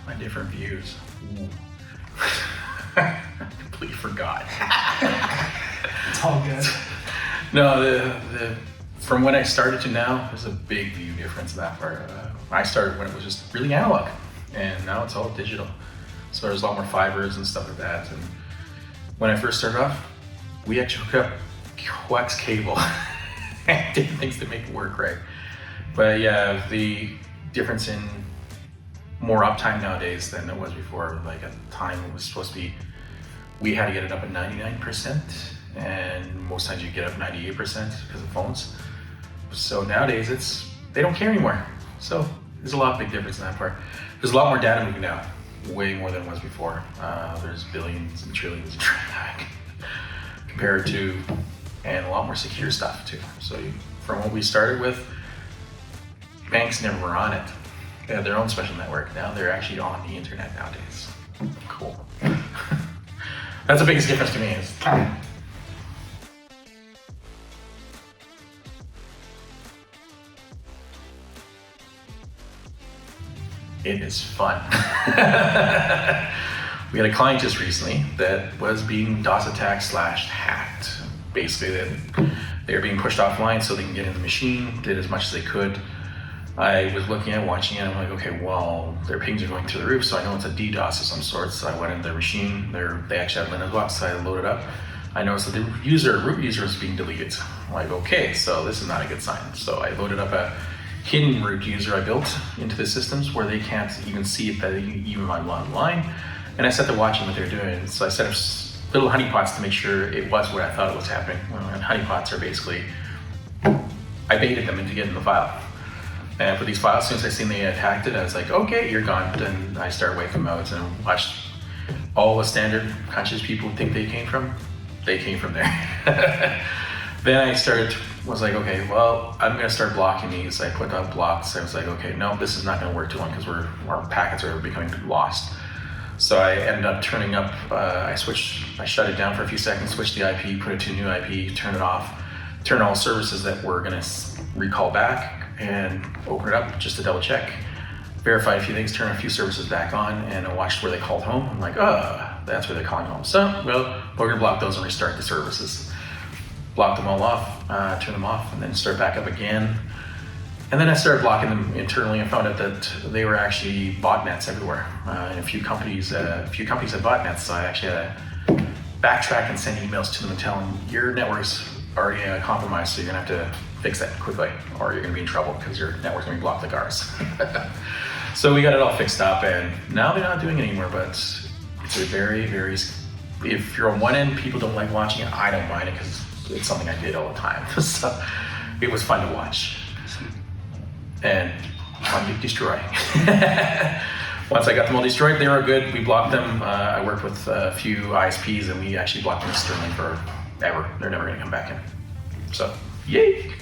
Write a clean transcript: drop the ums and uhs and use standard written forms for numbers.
My different views. Ooh. Completely forgot. It's all good. No, from when I started to now, there's a big view difference in that part. I started when it was just really analog, and now it's all digital. So there's a lot more fibers and stuff like that. And when I first started off, we actually hooked up coax cable and did things to make it work right. But yeah, the difference in more uptime nowadays than it was before. Like at the time, it was supposed to be, we had to get it up at 99%, and most times you get up 98% because of phones. So nowadays, they don't care anymore. So there's a lot of big difference in that part. There's a lot more data moving now, way more than it was before. There's billions and trillions of traffic compared to, and a lot more secure stuff too. So from what we started with, banks never were on it. They had their own special network. Now they're actually on the internet nowadays. Cool. That's the biggest difference to me is time. It is fun. We had a client just recently that was being DOS attacked / hacked. Basically, they were being pushed offline so they can get in the machine, did as much as they could. I was looking at watching it, and I'm like, okay, well, their pings are going through the roof, so I know it's a DDoS of some sort. So I went into their machine, they actually had Linux blocks, so I loaded up. I noticed that the root user was being deleted. I'm like, okay, so this is not a good sign. So I loaded up a hidden root user I built into the systems where they can't even see it that even I'm online. And I set to watching what they're doing. So I set up little honeypots to make sure it was what I thought it was happening. And honeypots are basically, I baited them into getting the file. And for these files, as soon as I seen they attacked it, I was like, okay, you're gone. Then I started wiping them out and watched all the standard countries people think they came from. They came from there. Then I was like, okay, well, I'm gonna start blocking these. I put up blocks. I was like, okay, no, this is not gonna work too long because our packets are becoming lost. So I ended up turning up, I shut it down for a few seconds, switched the IP, put it to a new IP, turn it off, turn all services that were gonna recall back, and open it up just to double check. Verify a few things, turn a few services back on, and I watched where they called home. I'm like, that's where they're calling home. So, well, we're gonna block those and restart the services. Block them all off, turn them off, and then start back up again. And then I started blocking them internally and found out that they were actually botnets everywhere. And a few companies had botnets, so I actually had to backtrack and send emails to them and tell them, your network's already compromised, so you're gonna have to fix that quickly, or you're gonna be in trouble because your network's gonna be blocked like ours. So we got it all fixed up, and now they're not doing it anymore, but it's a very, very, if you're on one end, people don't like watching it, I don't mind it because it's something I did all the time. So it was fun to watch. And fun to destroy. Once I got them all destroyed, they were good. We blocked them. I worked with a few ISPs, and we actually blocked them externally forever. They're never gonna come back in. So, yay!